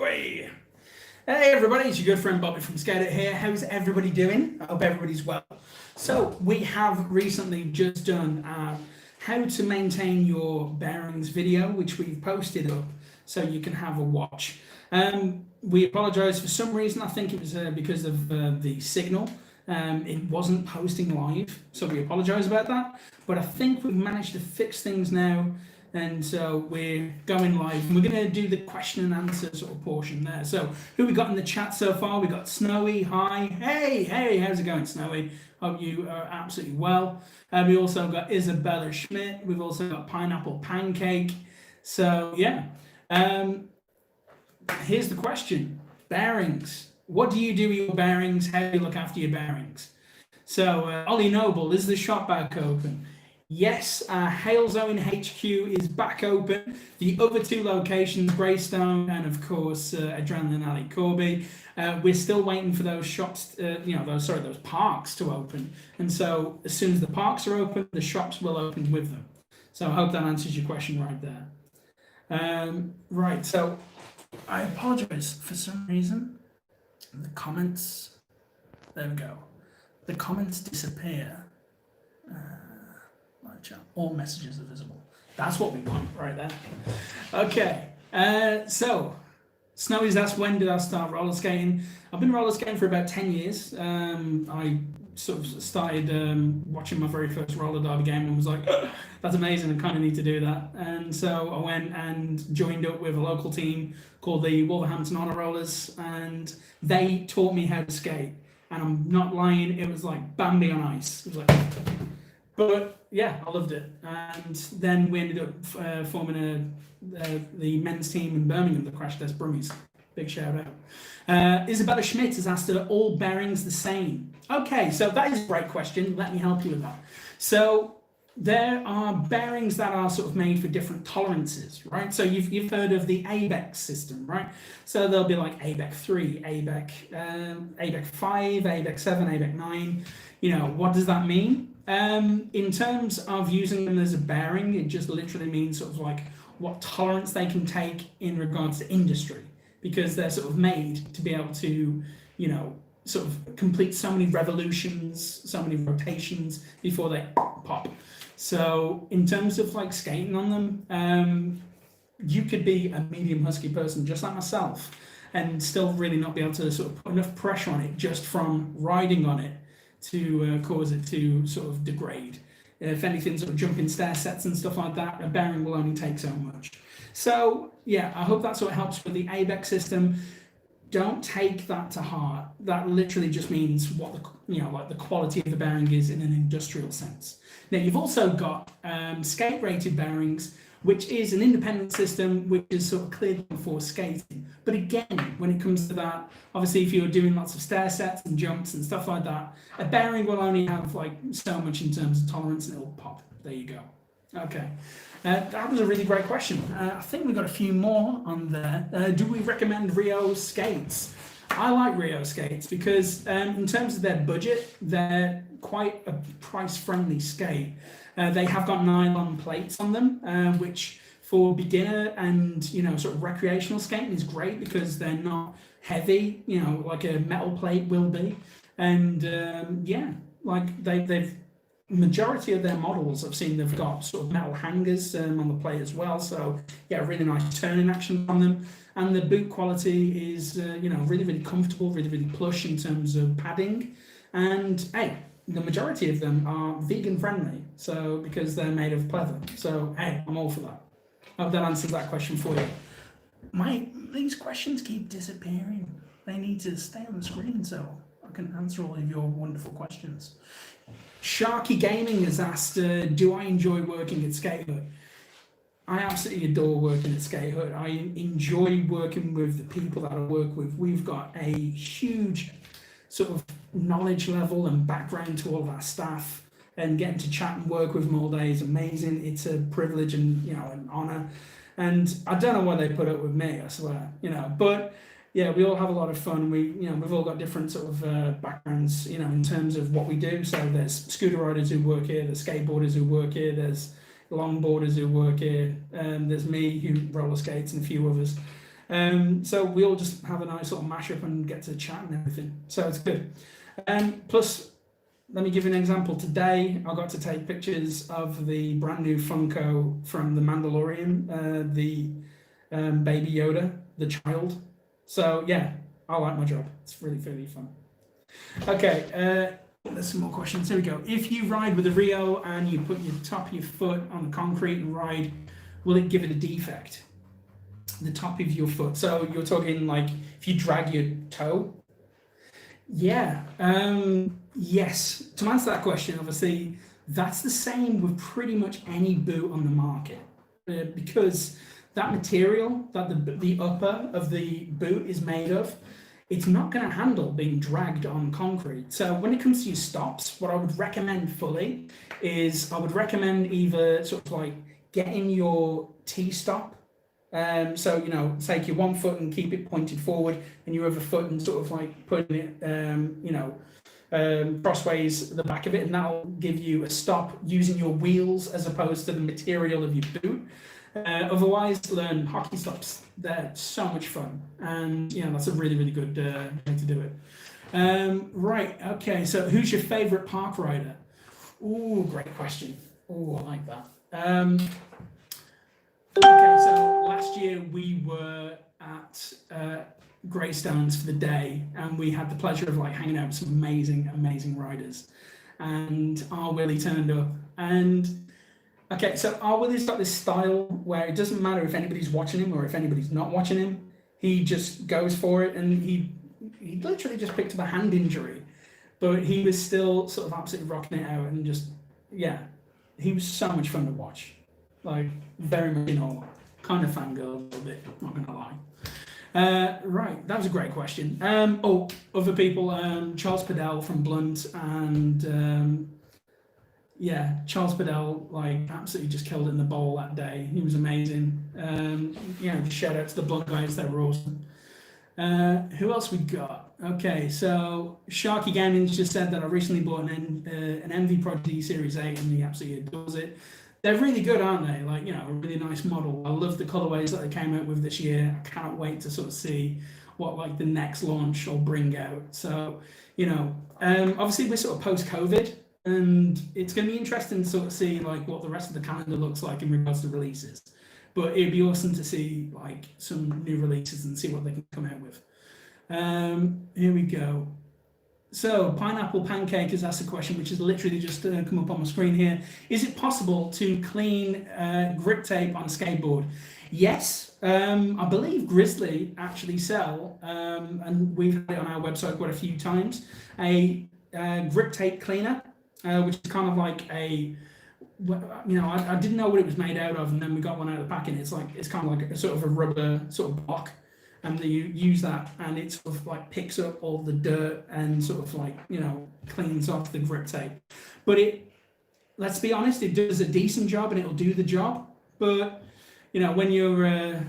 Way. Hey everybody, it's your good friend Bobby from Skatehut here. How's everybody doing? I hope everybody's well. So we have recently just done how to maintain your bearings video, which we've posted up so you can have a watch. We apologise for some reason. I think it was because of the signal. It wasn't posting live, so we apologise about that. But I think we've managed to fix things now. And so we're going live, and we're going to do the question and answer sort of portion there. So who we got in the chat so far? We got Snowy. Hi. Hey, how's it going, Snowy? Hope you are absolutely well. We also got Isabella Schmidt. We've also got Pineapple Pancake. So yeah, here's the question. Bearings. What do you do with your bearings? How do you look after your bearings? So Ollie Noble, is the shop back open? Yes, Hale Zone HQ is back open. The other two locations, Greystone and of course Adrenaline Alley Corby, we're still waiting for those shops, those parks to open. And so as soon as the parks are open, the shops will open with them. So I hope that answers your question right there. Right, so I apologize for some reason. The comments, there we go. The comments disappear. All messages are visible. That's what we want right there. Okay, so Snowy's asked, when did I start roller skating? I've been roller skating for about 10 years. I sort of started watching my very first roller derby game and was like, that's amazing, I kind of need to do that. And so I went and joined up with a local team called the Wolverhampton Honor Rollers, and they taught me how to skate. And I'm not lying, it was like Bambi on ice. It was like, but yeah, I loved it. And then we ended up forming the men's team in Birmingham, the Crash Test Brummies. Big shout out. Isabella Schmidt has asked, are all bearings the same? Okay, so that is a great question. Let me help you with that. So there are bearings that are sort of made for different tolerances, right? So you've heard of the ABEC system, right? So there'll be like ABEC 3, ABEC 5, ABEC 7, ABEC 9. What does that mean? In terms of using them as a bearing, it just literally means sort of like what tolerance they can take in regards to industry, because they're sort of made to be able to, sort of complete so many revolutions, so many rotations before they pop. So in terms of like skating on them, you could be a medium husky person just like myself and still really not be able to sort of put enough pressure on it just from riding on it to cause it to sort of degrade. If anything, sort of jumping stair sets and stuff like that, a bearing will only take so much. So yeah, I hope that sort of helps with the ABEC system. Don't take that to heart. That literally just means what the quality of the bearing is in an industrial sense. Now you've also got skate rated bearings, which is an independent system which is sort of cleared for skating. But again, when it comes to that, obviously if you're doing lots of stair sets and jumps and stuff like that, a bearing will only have like so much in terms of tolerance and it'll pop. There you go. Okay, that was a really great question. I think we've got a few more on there. Do we recommend Rio skates? I like Rio skates because in terms of their budget, they're quite a price-friendly skate. They have got nylon plates on them, which for beginner and sort of recreational skating is great because they're not heavy, like a metal plate will be. And like they've majority of their models I've seen they've got sort of metal hangers on the plate as well. So yeah, really nice turning action on them. And the boot quality is really, really comfortable, really, really plush in terms of padding. And hey, the majority of them are vegan friendly, so because they're made of pleather. So hey, I'm all for that. I hope that answers that question for you. These questions keep disappearing. They need to stay on the screen so I can answer all of your wonderful questions. Sharky Gaming has asked, do I enjoy working at Skatehut? I absolutely adore working at Skatehut. I enjoy working with the people that I work with. We've got a huge sort of knowledge level and background to all of our staff, and getting to chat and work with them all day is amazing. It's a privilege and an honor, and I don't know why they put up with me, I swear, but yeah, we all have a lot of fun. We've all got different sort of backgrounds, in terms of what we do. So there's scooter riders who work here, there's skateboarders who work here, there's longboarders who work here, there's me who roller skates and a few others. So we all just have a nice sort of mashup and get to chat and everything. So it's good. Plus, let me give you an example. Today, I got to take pictures of the brand new Funko from The Mandalorian, the Baby Yoda, the child. So yeah, I like my job. It's really, really fun. Okay, there's some more questions. Here we go. If you ride with a Rio and you put your top of your foot on the concrete and ride, will it give it a defect? The top of your foot. So you're talking like if you drag your toe? Yeah. Yes. To answer that question, obviously, that's the same with pretty much any boot on the market, because that material that the upper of the boot is made of, it's not going to handle being dragged on concrete. So when it comes to your stops, what I would recommend fully is I would recommend either sort of like getting your T-stop. So, you know, take your one foot and keep it pointed forward, and your other foot and sort of like putting it, crossways at the back of it, and that'll give you a stop using your wheels as opposed to the material of your boot. Otherwise, learn hockey stops. They're so much fun, and you know that's a really, really good way to do it. Right, okay. So, who's your favorite park rider? Ooh, great question. Ooh, I like that. Okay, so last year we were at Greystones for the day, and we had the pleasure of like hanging out with some amazing riders. And our Willie turned up, and okay, so our Willie's got this style where it doesn't matter if anybody's watching him or if anybody's not watching him. He just goes for it, and he literally just picked up a hand injury, but he was still sort of absolutely rocking it out, and just he was so much fun to watch. Like very much, you know, kind of fangirl a little bit, not gonna lie. Right, that was a great question. Other people, Charles Padell from Blunt, and Charles Padell like absolutely just killed it in the bowl that day. He was amazing. Just shout out to the Blunt guys, they were awesome. Who else we got? Okay, so Sharky Gaming just said that I recently bought an Envy Prodigy Series 8 and he absolutely adores it. They're really good, aren't they? Like, you know, a really nice model. I love the colorways that they came out with this year. I can't wait to sort of see what like the next launch will bring out. So, you know, obviously we're sort of post-COVID, and it's going to be interesting to sort of see like what the rest of the calendar looks like in regards to releases. But it'd be awesome to see like some new releases and see what they can come out with. Here we go. So, Pineapple Pancake has asked a question which has literally just come up on my screen here. Is it possible to clean grip tape on a skateboard? Yes, I believe Grizzly actually sell, and we've had it on our website quite a few times, a grip tape cleaner, which is kind of like a, you know, I didn't know what it was made out of, and then we got one out of the packet. It's kind of like a sort of a rubber sort of block. And you use that, and it sort of like picks up all the dirt and sort of like, you know, cleans off the grip tape. But let's be honest, it does a decent job and it'll do the job. But, you know, when your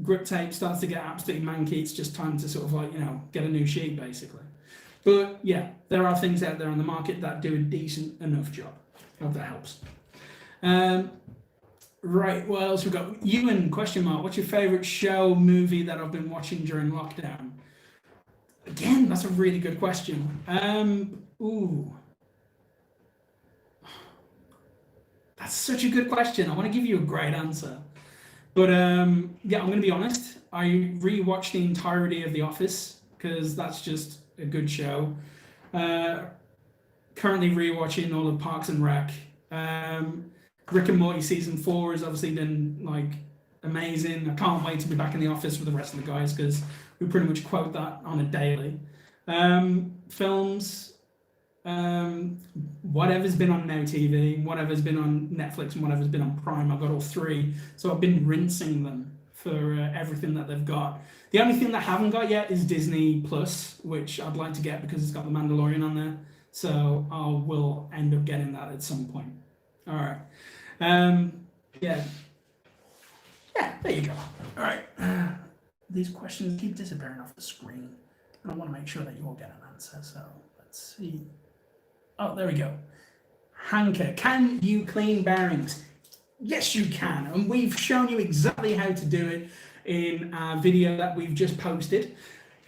grip tape starts to get absolutely manky, it's just time to sort of like, you know, get a new sheet basically. But yeah, there are things out there on the market that do a decent enough job. I hope that helps. Right, what else we got? Ewan, question mark, what's your favourite show, movie that I've been watching during lockdown? Again, that's a really good question. That's such a good question. I want to give you a great answer. But I'm going to be honest. I rewatched the entirety of The Office because that's just a good show. Currently rewatching all of Parks and Rec. Rick and Morty season 4 has obviously been like amazing. I can't wait to be back in the office with the rest of the guys because we pretty much quote that on a daily. Films, whatever's been on Now TV, whatever's been on Netflix, and whatever's been on Prime. I've got all 3, so I've been rinsing them for everything that they've got. The only thing that I haven't got yet is Disney Plus, which I'd like to get because it's got The Mandalorian on there. So I will end up getting that at some point. All right. There you go. All right. These questions keep disappearing off the screen. I want to make sure that you all get an answer. So let's see. Oh, there we go. Hanker, can you clean bearings? Yes, you can. And we've shown you exactly how to do it in our video that we've just posted.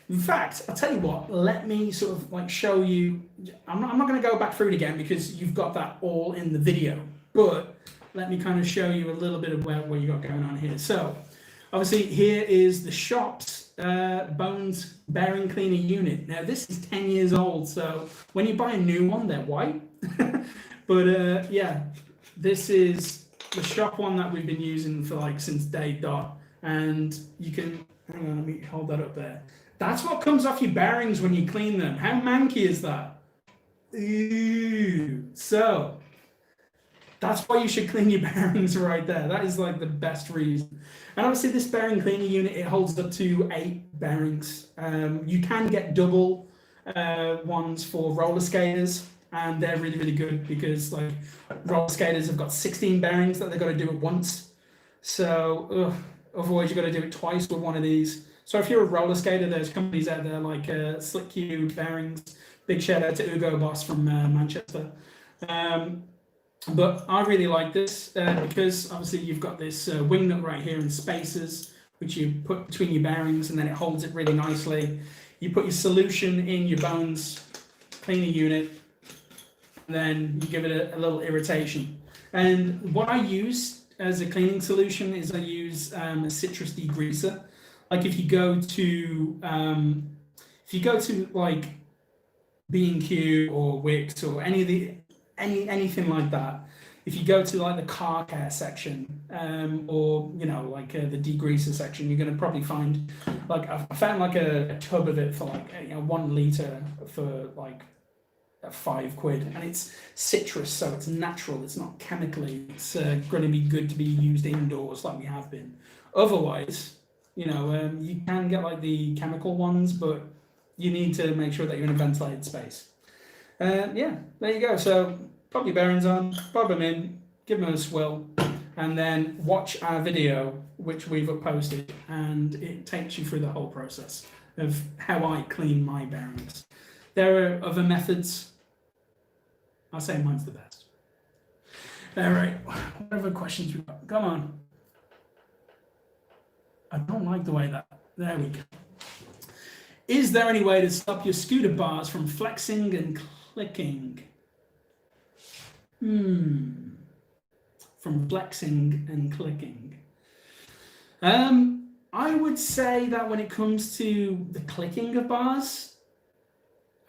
In fact, I'll tell you what, let me sort of like show you. I'm not going to go back through it again because you've got that all in the video. But let me kind of show you a little bit of what you got going on here. So obviously here is the shop's bones bearing cleaner unit. Now this is 10 years old, so when you buy a new one, they're white. But yeah, this is the shop one that we've been using for like since day dot. And you can, hang on, let me hold that up there. That's what comes off your bearings when you clean them. How manky is that? Ooh. So that's why you should clean your bearings right there. That is like the best reason. And obviously this bearing cleaner unit, it holds up to 8 bearings. You can get double ones for roller skaters, and they're really, really good because like roller skaters have got 16 bearings that they've got to do at once. So otherwise you've got to do it twice with one of these. So if you're a roller skater, there's companies out there like Slick Q Bearings. Big shout out to Ugo Boss from Manchester. But I really like this because obviously you've got this wing nut right here and spacers, which you put between your bearings, and then it holds it really nicely. You put your solution in your bones cleaner unit, and then you give it a little irritation. And what I use as a cleaning solution is I use a citrus degreaser. Like if you go to like B&Q or Wix or anything like that, if you go to like the car care section or like the degreaser section, you're going to probably find like I found like a tub of it for like 1 liter for like £5, and it's citrus, so it's natural, it's not chemically, it's going to be good to be used indoors like we have been. Otherwise, you can get like the chemical ones, but you need to make sure that you're in a ventilated space. Yeah, there you go. So pop your bearings on, bob them in, give them a swill, and then watch our video, which we've upposted, and it takes you through the whole process of how I clean my bearings. There are other methods. I'll say mine's the best. All right, what other questions we got? Come on. I don't like the way that, there we go. Is there any way to stop your scooter bars from flexing and clicking? From flexing and clicking. I would say that when it comes to the clicking of bars,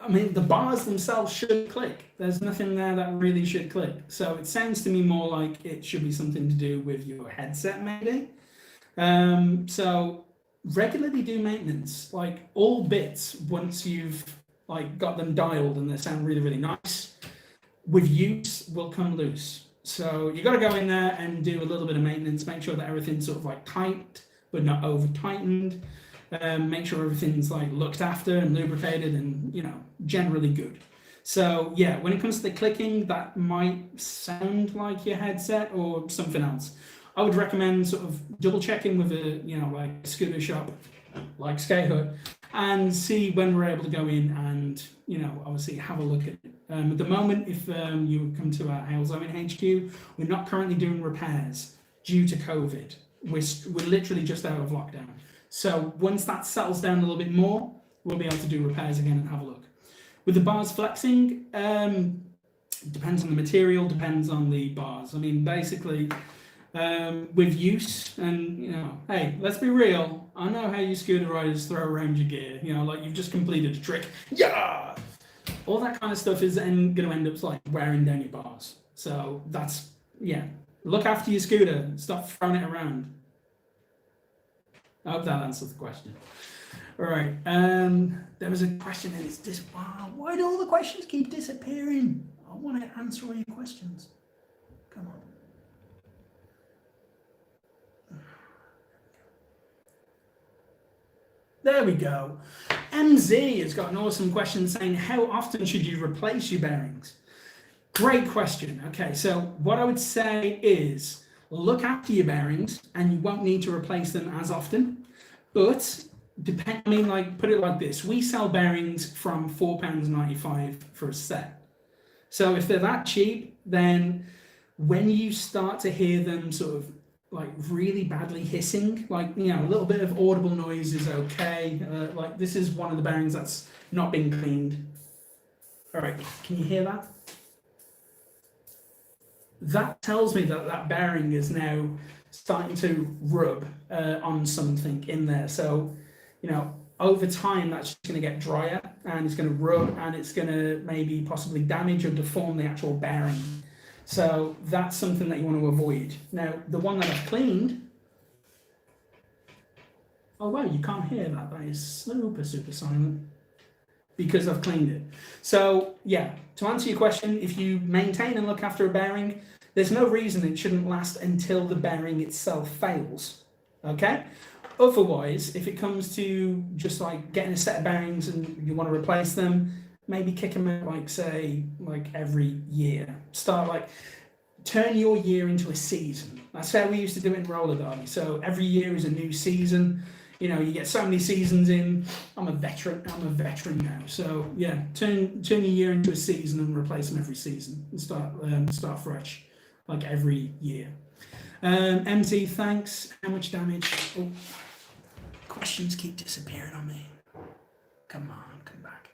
I mean, the bars themselves should click. There's nothing there that really should click. So it sounds to me more like it should be something to do with your headset, maybe. So regularly do maintenance, like all bits, once you've like got them dialed and they sound really, really nice, with use will come loose. So you got to go in there and do a little bit of maintenance, make sure that everything's sort of like tight, but not over tightened. Make sure everything's like looked after and lubricated and, generally good. So yeah, when it comes to the clicking, that might sound like your headset or something else. I would recommend sort of double checking with a, like a scooter shop like Skatehut and see when we're able to go in and, obviously have a look at it. At the moment, if you come to our Hailzone HQ, we're not currently doing repairs due to COVID. We're literally just out of lockdown. So once that settles down a little bit more, we'll be able to do repairs again and have a look. With the bars flexing, depends on the material, depends on the bars. I mean, basically, with use and, hey, let's be real. I know how you scooter riders throw around your gear, like you've just completed a trick. Yeah! All that kind of stuff is then going to end up like wearing down your bars. So that's, yeah. Look after your scooter. Stop throwing it around. I hope that answers the question. All right. There was a question and it's wow, why do all the questions keep disappearing? I want to answer all your questions. Come on. There we go. MZ has got an awesome question saying, how often should you replace your bearings? Great question. Okay, so what I would say is look after your bearings and you won't need to replace them as often. But put it like this. We sell bearings from £4.95 for a set. So if they're that cheap, then when you start to hear them sort of like really badly hissing, like, you know, a little bit of audible noise is okay. Like this is one of the bearings that's not been cleaned. All right, can you hear that? That tells me that that bearing is now starting to rub on something in there. So, you know, over time that's just going to get drier and it's going to rub and it's going to maybe possibly damage or deform the actual bearing. So that's something that you want to avoid. Now, the one that I've cleaned, oh wow, you can't hear that. That is super, super silent because I've cleaned it. So yeah, to answer your question, if you maintain and look after a bearing, there's no reason it shouldn't last until the bearing itself fails, okay? Otherwise, if it comes to just like getting a set of bearings and you want to replace them, maybe kick them out like, say, like every year. Start like, turn your year into a season. That's how we used to do it in roller derby. So every year is a new season. You know, you get so many seasons in. I'm a veteran now. So yeah, turn your year into a season and replace them every season and start fresh, like every year. MT, thanks. How much damage? Oh, questions keep disappearing on me. Come on, come back.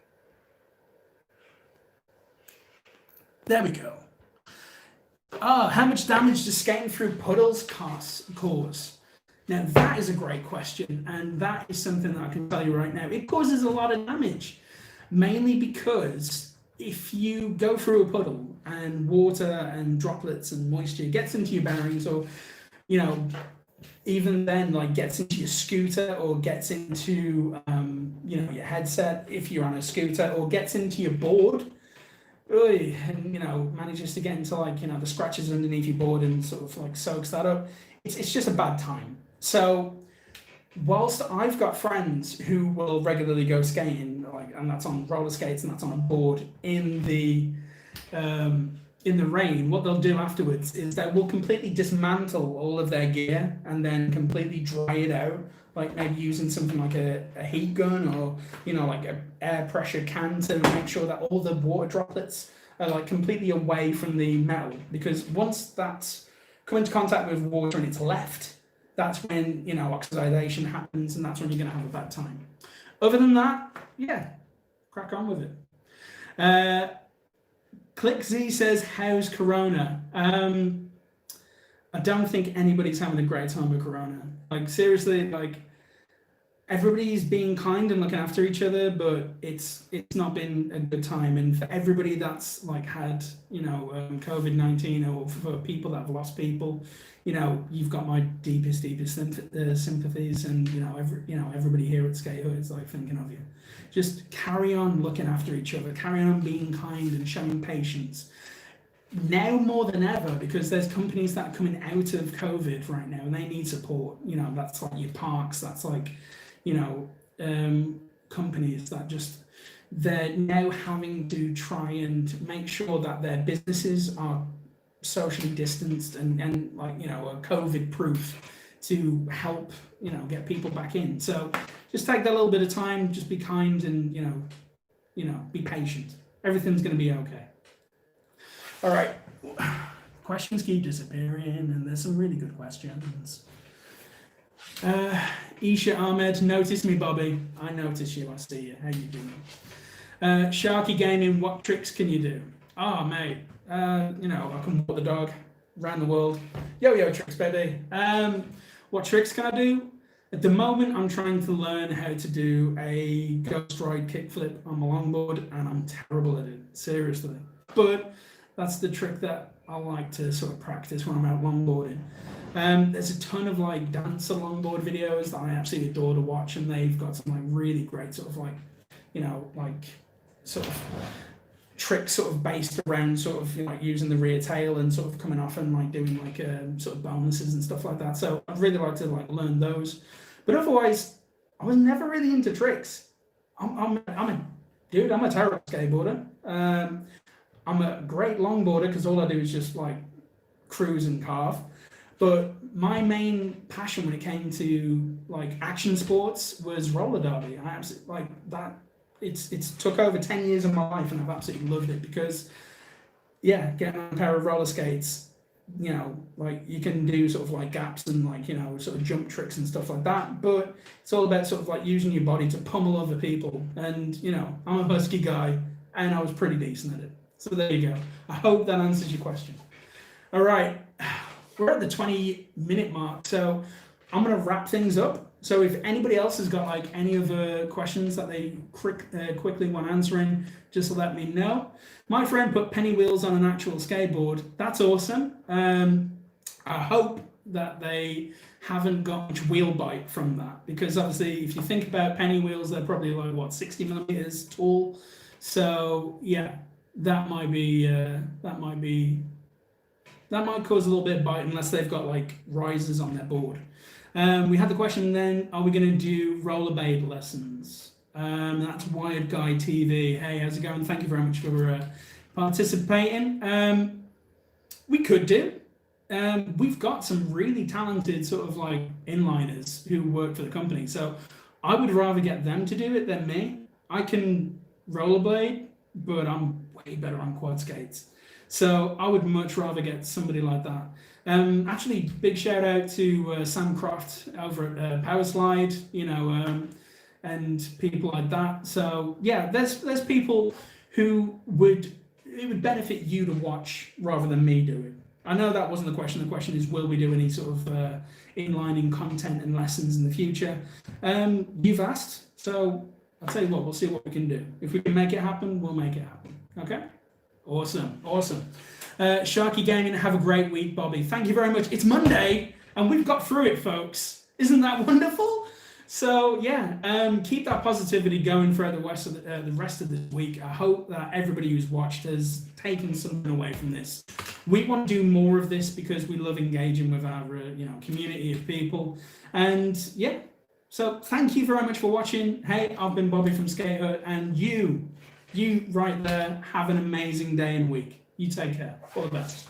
There we go. How much damage does skating through puddles cause? Now, that is a great question, and that is something that I can tell you right now. It causes a lot of damage, mainly because if you go through a puddle and water and droplets and moisture gets into your bearings, or, you know, even then, like, gets into your scooter or gets into, you know, your headset if you're on a scooter, or gets into your board, and, you know, manages to get into, like, you know, the scratches underneath your board and sort of like soaks that up, it's just a bad time. So whilst I've got friends who will regularly go skating, like, and that's on roller skates and that's on a board in the rain, what they'll do afterwards is they will completely dismantle all of their gear and then completely dry it out, like maybe using something like a heat gun or, you know, like a air pressure can to make sure that all the water droplets are like completely away from the metal, because once that's come into contact with water and it's left, that's when, you know, oxidation happens and that's when you're going to have a bad time. Other than that, yeah, crack on with it. ClickZ says, how's Corona? I don't think anybody's having a great time with Corona. Like, seriously, like, everybody's being kind and looking after each other, but it's not been a good time. And for everybody that's like had, you know, COVID-19, or for people that have lost people, you know, you've got my deepest sympathies, and you know, everybody here at Skatehut is like thinking of you. Just carry on looking after each other, carry on being kind and showing patience. Now more than ever, because there's companies that are coming out of COVID right now and they need support. You know, that's like your parks, that's like, you know, companies that just, they're now having to try and make sure that their businesses are socially distanced and like, you know, are COVID proof to help, you know, get people back in. So just take that little bit of time, just be kind and, you know, be patient. Everything's going to be okay. All right. Questions keep disappearing, and there's some really good questions. Isha Ahmed, notice me, Bobby. I notice you. I see you. How you doing? Sharky Gaming, what tricks can you do? Oh, mate. You know, I can walk the dog around the world. Yo tricks, baby. What tricks can I do? At the moment, I'm trying to learn how to do a ghost ride kickflip on my longboard, and I'm terrible at it, seriously. But that's the trick that I like to sort of practice when I'm out longboarding. There's a ton of like dancer longboard videos that I absolutely adore to watch, and they've got some like really great sort of like, you know, like sort of tricks sort of based around sort of, you know, like using the rear tail and sort of coming off and like doing like sort of bonuses and stuff like that. So I'd really like to like learn those. But otherwise, I was never really into tricks. I'm a terrible skateboarder. I'm a great longboarder because all I do is just like cruise and carve. But my main passion when it came to like action sports was roller derby. I absolutely like that. It's took over 10 years of my life, and I've absolutely loved it because, yeah, getting on a pair of roller skates, like you can do sort of like gaps and like, sort of jump tricks and stuff like that. But it's all about sort of like using your body to pummel other people. And, I'm a husky guy and I was pretty decent at it. So there you go. I hope that answers your question. All right. We're at the 20-minute mark. So I'm going to wrap things up. So if anybody else has got like any other questions that they quickly want answering, just let me know. My friend put penny wheels on an actual skateboard. That's awesome. I hope that they haven't got much wheel bite from that, because obviously if you think about penny wheels, they're probably like 60 millimeters tall. So yeah, that might cause a little bit of bite unless they've got like risers on their board. We had the question then, are we going to do rollerblade lessons? That's Wired Guy TV. Hey, how's it going? Thank you very much for participating. We could do. We've got some really talented sort of like inliners who work for the company. So I would rather get them to do it than me. I can rollerblade, but I'm way better on quad skates. So I would much rather get somebody like that. Actually, big shout out to Sam Croft over at Powerslide, and people like that. So yeah, there's people who it would benefit you to watch rather than me do it. I know that wasn't the question. The question is, will we do any sort of inlining content and lessons in the future? You've asked, so I'll tell you what, we'll see what we can do. If we can make it happen, we'll make it happen. Okay? Awesome. Sharky Gaming, have a great week, Bobby. Thank you very much. It's Monday, and we've got through it, folks. Isn't that wonderful? So yeah, keep that positivity going throughout the rest of this week. I hope that everybody who's watched has taken something away from this. We want to do more of this because we love engaging with our community of people. And yeah, so thank you very much for watching. Hey, I've been Bobby from Skatehut, and you right there, have an amazing day and week. You take care. All the best.